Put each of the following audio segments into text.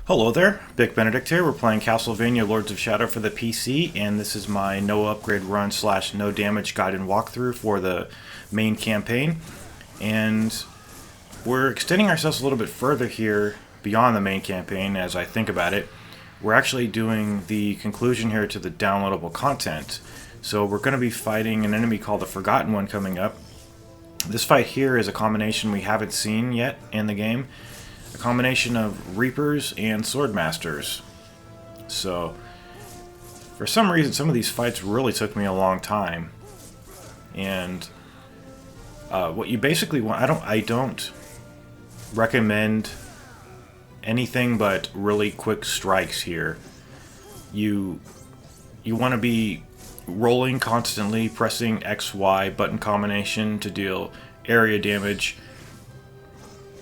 Hello there, Big Benedict here. We're playing Castlevania Lords of Shadow for the PC, and this is my no upgrade run slash no damage guide and walkthrough for the main campaign. And we're extending ourselves a little bit further here beyond the main campaign as I think about it. We're actually doing the conclusion here to the downloadable content. So we're going to be fighting an enemy called the Forgotten One coming up. This fight here is a combination we haven't seen yet in the game. A combination of Reapers and Swordmasters. So, for some reason, some of these fights really took me a long time. And what you basically want, I don't recommend anything but really quick strikes here. You want to be rolling constantly, pressing X, Y button combination to deal area damage.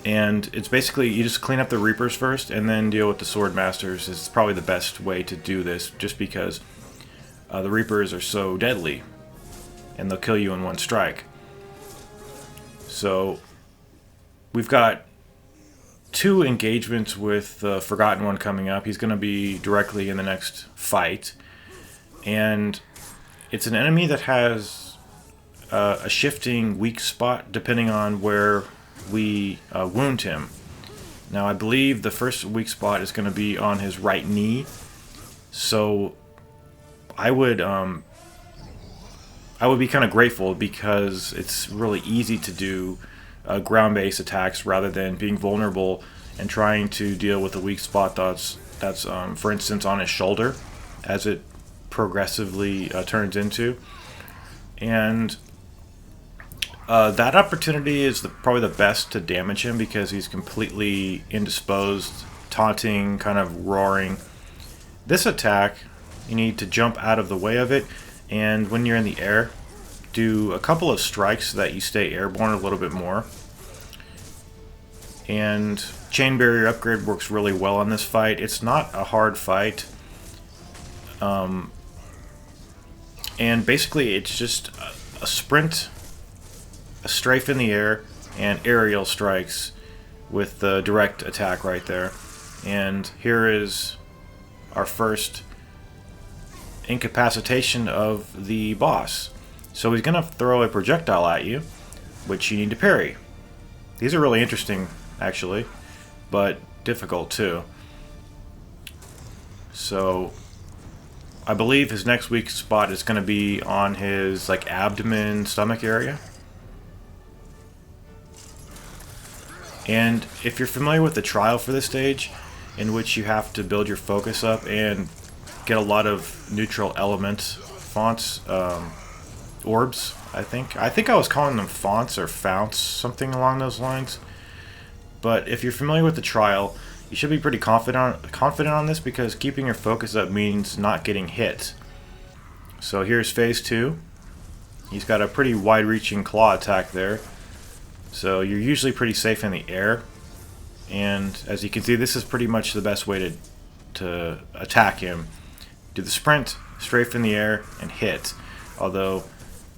And it's basically, you just clean up the Reapers first and then deal with the Swordmasters. It's probably the best way to do this, just because the Reapers are so deadly and they'll kill you in one strike. So we've got two engagements with the Forgotten One coming up. He's going to be directly in the next fight. And it's an enemy that has a shifting weak spot depending on where we wound him. Now I believe the first weak spot is going to be on his right knee, so I would be kind of grateful, because it's really easy to do ground-based attacks rather than being vulnerable and trying to deal with a weak spot that's for instance on his shoulder, as it progressively turns into. And that opportunity is probably the best to damage him, because he's completely indisposed, taunting, kind of roaring. This attack, you need to jump out of the way of it, and when you're in the air, do a couple of strikes so that you stay airborne a little bit more. And Chain Barrier upgrade works really well on this fight. It's not a hard fight. And basically it's just a sprint, a strafe in the air, and aerial strikes with the direct attack right there. And here is our first incapacitation of the boss. So he's going to throw a projectile at you, which you need to parry. These are really interesting, actually, but difficult too. So I believe his next weak spot is going to be on his abdomen, stomach area. And if you're familiar with the trial for this stage, in which you have to build your focus up and get a lot of neutral elements, fonts, orbs, I think I was calling them fonts or founts, something along those lines. But if you're familiar with the trial, you should be pretty confident on this, because keeping your focus up means not getting hit. So here's phase 2. He's got a pretty wide-reaching claw attack there. So you're usually pretty safe in the air, and as you can see, this is pretty much the best way to attack him. Do the sprint, strafe in the air, and hit, although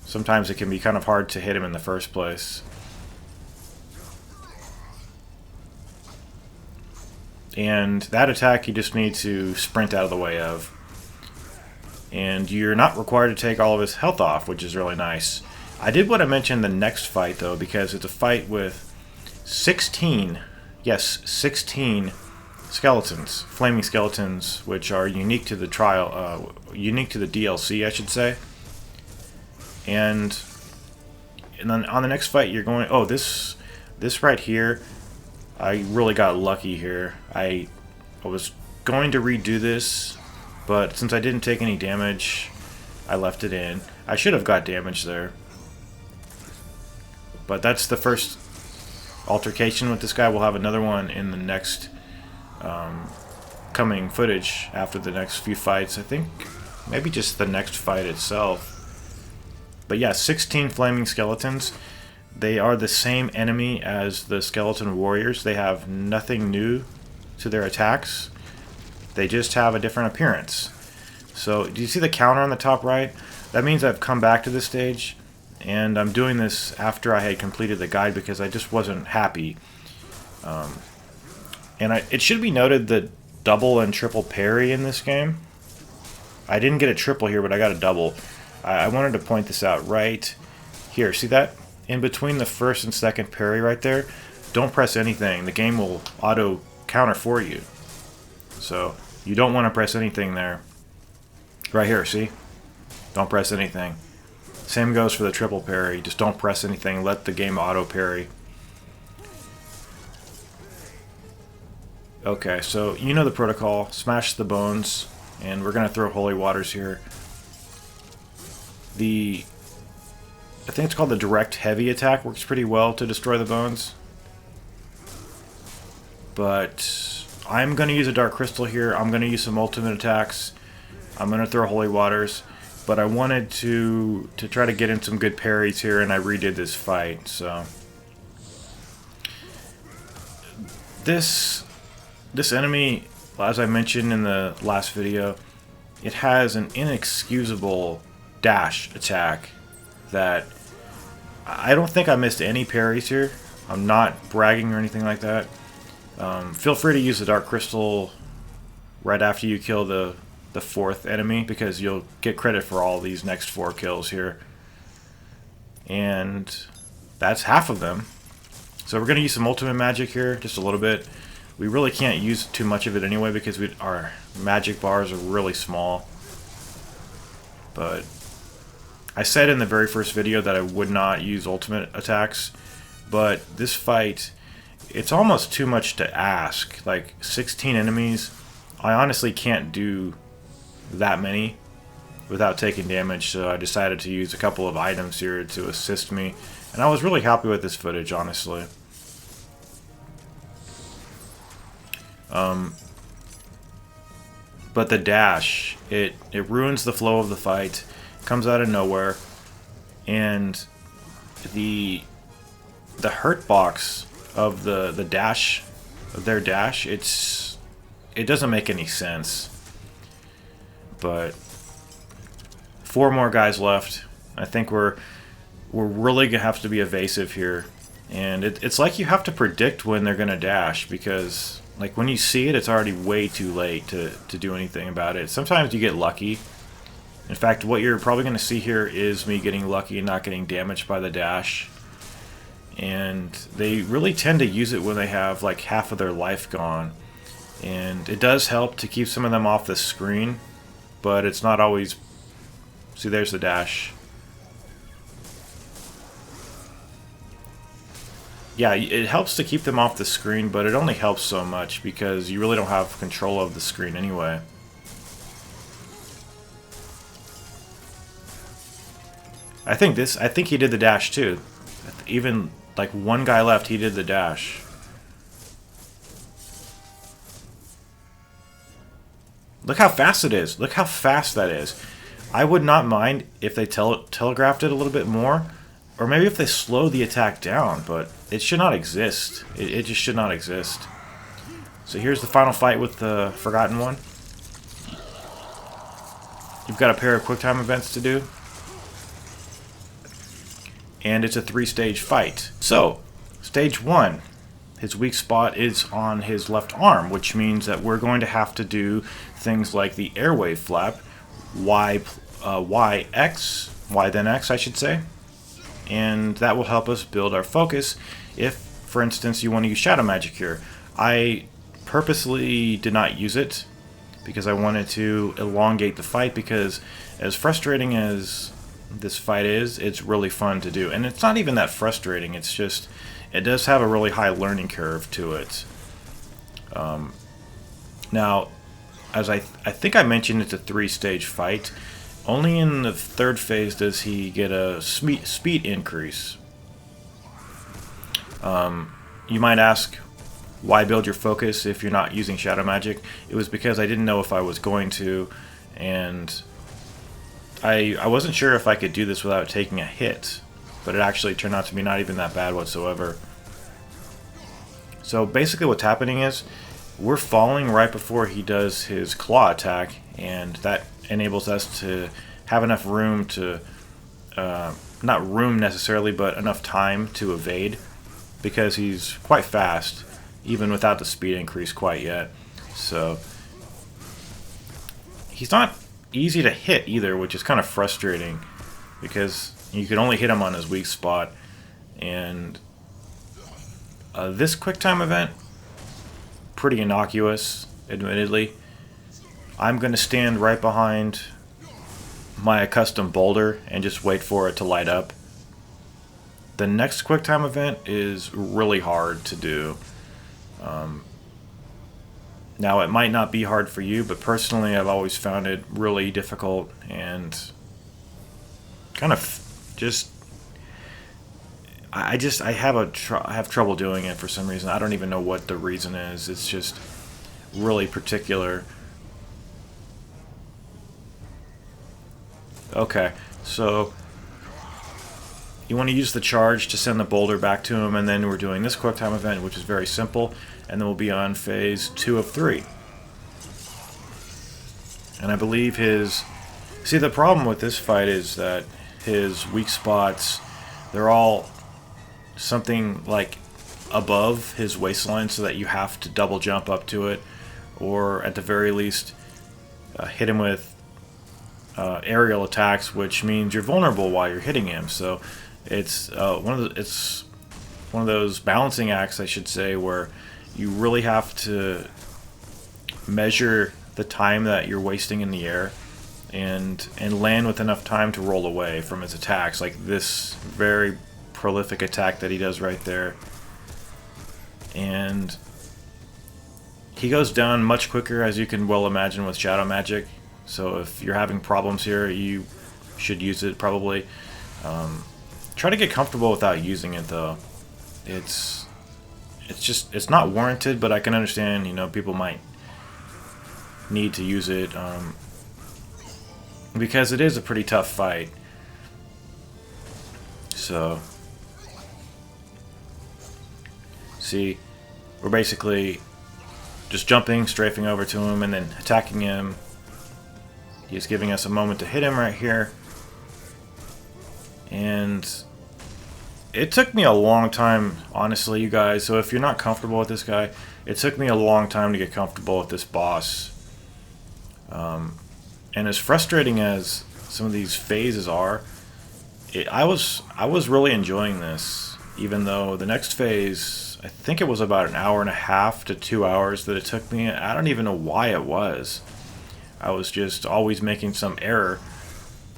sometimes it can be kind of hard to hit him in the first place. And that attack you just need to sprint out of the way of. And you're not required to take all of his health off, which is really nice. I did want to mention the next fight, though, because it's a fight with 16 skeletons, flaming skeletons, which are unique to the trial, unique to the DLC, I should say. And then on the next fight, you're going, oh, this right here, I really got lucky here. I was going to redo this, but since I didn't take any damage, I left it in. I should have got damage there. But that's the first altercation with this guy. We'll have another one in the next coming footage after the next few fights. I think maybe just the next fight itself. But yeah, 16 flaming skeletons. They are the same enemy as the skeleton warriors. They have nothing new to their attacks. They just have a different appearance. So do you see the counter on the top right? That means I've come back to this stage, and I'm doing this after I had completed the guide because I just wasn't happy. And it should be noted that double and triple parry in this game. I didn't get a triple here, but I got a double. I wanted to point this out right here. See that? In between the first and second parry right there, don't press anything. The game will auto counter for you. So you don't want to press anything there. Right here, see? Don't press anything. Same goes for the triple parry. Just don't press anything. Let the game auto parry. Okay, so you know the protocol. Smash the bones. And we're going to throw holy waters here. I think it's called the direct heavy attack. Works pretty well to destroy the bones. But I'm going to use a dark crystal here. I'm going to use some ultimate attacks. I'm going to throw holy waters. But I wanted to try to get in some good parries here, and I redid this fight. So this enemy, as I mentioned in the last video, it has an inexcusable dash attack that I don't think I missed any parries here. I'm not bragging or anything like that. Feel free to use the dark crystal right after you kill the fourth enemy, because you'll get credit for all these next 4 kills here. And that's half of them. So we're going to use some ultimate magic here, just a little bit. We really can't use too much of it anyway because our magic bars are really small. But I said in the very first video that I would not use ultimate attacks. But this fight, it's almost too much to ask. Like 16 enemies, I honestly can't do that many without taking damage. So I decided to use a couple of items here to assist me. And I was really happy with this footage, honestly. But the dash, it ruins the flow of the fight, comes out of nowhere, and the hurt box of the dash, of their dash, it doesn't make any sense. But 4 more guys left. I think we're really gonna have to be evasive here, and it's like you have to predict when they're gonna dash, because like when you see it, it's already way too late to do anything about it. Sometimes you get lucky. In fact, what you're probably going to see here is me getting lucky and not getting damaged by the dash. And they really tend to use it when they have like half of their life gone. And it does help to keep some of them off the screen, but it's not always... See, there's the dash. Yeah, it helps to keep them off the screen, but it only helps so much because you really don't have control of the screen anyway. I think he did the dash too. Even like one guy left, he did the dash. Look how fast it is. Look how fast that is. I would not mind if they telegraphed it a little bit more. Or maybe if they slow the attack down, but it should not exist. It just should not exist. So here's the final fight with the Forgotten One. You've got a pair of QuickTime events to do. And it's a 3-stage fight. So, stage 1. His weak spot is on his left arm, which means that we're going to have to do things like the airwave flap, Y then X, I should say. And that will help us build our focus if, for instance, you want to use shadow magic here. I purposely did not use it because I wanted to elongate the fight, because as frustrating as this fight is, it's really fun to do. And it's not even that frustrating, it's just, it does have a really high learning curve to it. Now, as I think I mentioned, it's a 3-stage fight. Only in the 3rd phase does he get a speed increase. You might ask, why build your focus if you're not using shadow magic? It was because I didn't know if I was going to, and I wasn't sure if I could do this without taking a hit, but it actually turned out to be not even that bad whatsoever. So basically what's happening is, we're falling right before he does his claw attack, and that enables us to have enough room to, not room necessarily, but enough time to evade, because he's quite fast, even without the speed increase quite yet. So he's not easy to hit either, which is kind of frustrating because you can only hit him on his weak spot. And this quick time event, pretty innocuous, admittedly. I'm going to stand right behind my accustomed boulder and just wait for it to light up. The next quick time event is really hard to do. Now, it might not be hard for you, but personally, I've always found it really difficult and kind of just... I have trouble doing it for some reason. I don't even know what the reason is. It's just really particular. Okay, so you want to use the charge to send the boulder back to him, and then we're doing this quick time event, which is very simple, and then we'll be on phase 2 of 3. And I believe his... See, the problem with this fight is that his weak spots, they're all something like above his waistline, so that you have to double jump up to it, or at the very least hit him with aerial attacks, which means you're vulnerable while you're hitting him. So it's one of those balancing acts, I should say, where you really have to measure the time that you're wasting in the air and land with enough time to roll away from his attacks, like this very prolific attack that he does right there. And he goes down much quicker, as you can well imagine, with shadow magic. So if you're having problems here, you should use it probably. Try to get comfortable without using it, though. It's not warranted, but I can understand, you know, people might need to use it because it is a pretty tough fight. So see, we're basically just jumping, strafing over to him, and then attacking him. He's giving us a moment to hit him right here. And it took me a long time, honestly, you guys. So if you're not comfortable with this guy, it took me a long time to get comfortable with this boss. And as frustrating as some of these phases are, I was really enjoying this. Even though the next phase, I think it was about an hour and a half to 2 hours that it took me. I don't even know why it was. I was just always making some error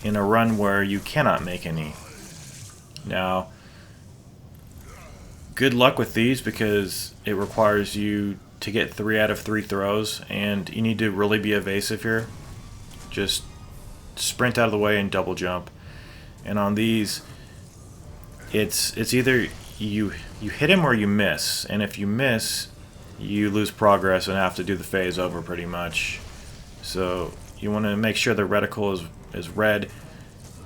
in a run where you cannot make any. Now, good luck with these, because it requires you to get 3 out of 3 throws, and you need to really be evasive here. Just sprint out of the way and double jump. And on these, it's either you hit him or you miss, and if you miss, you lose progress and have to do the phase over pretty much. So you want to make sure the reticle is red,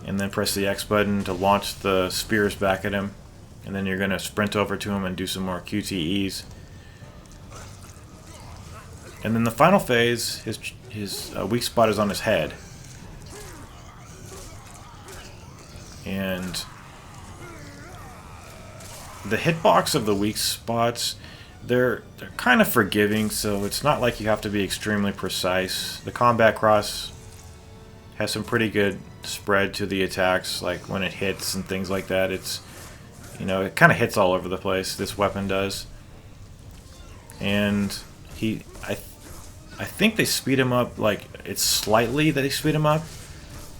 and then press the X button to launch the spears back at him, and then you're going to sprint over to him and do some more QTEs. And then the final phase, his weak spot is on his head. And the hitbox of the weak spots, they're kind of forgiving, so it's not like you have to be extremely precise. The combat cross has some pretty good spread to the attacks, like when it hits and things like that. It's, you know, it kind of hits all over the place, this weapon does. And I think they speed him up, like, it's slightly that they speed him up.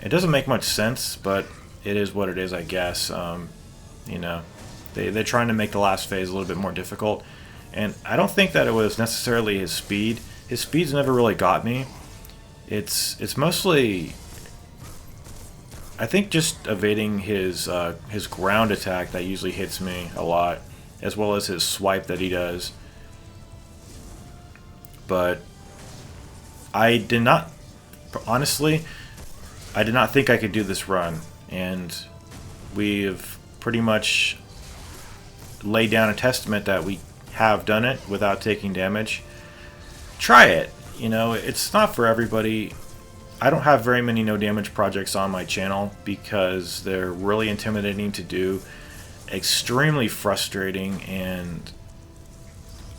It doesn't make much sense, but it is what it is, I guess. You know, they're trying to make the last phase a little bit more difficult. And I don't think that it was necessarily his speed. His speed's never really got me. It's mostly, I think, just evading his ground attack that usually hits me a lot, as well as his swipe that he does. But I did not, honestly, I did not think I could do this run, and we've pretty much laid down a testament that we have done it without taking damage. Try it. You know, it's not for everybody. I don't have very many no damage projects on my channel because they're really intimidating to do, extremely frustrating, and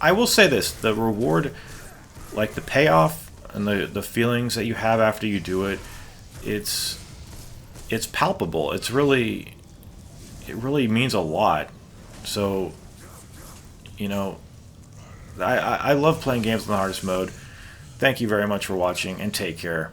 I will say this, the reward, like the payoff and the feelings that you have after you do it, it's palpable. It really means a lot. So, I love playing games in the hardest mode. Thank you very much for watching, and take care.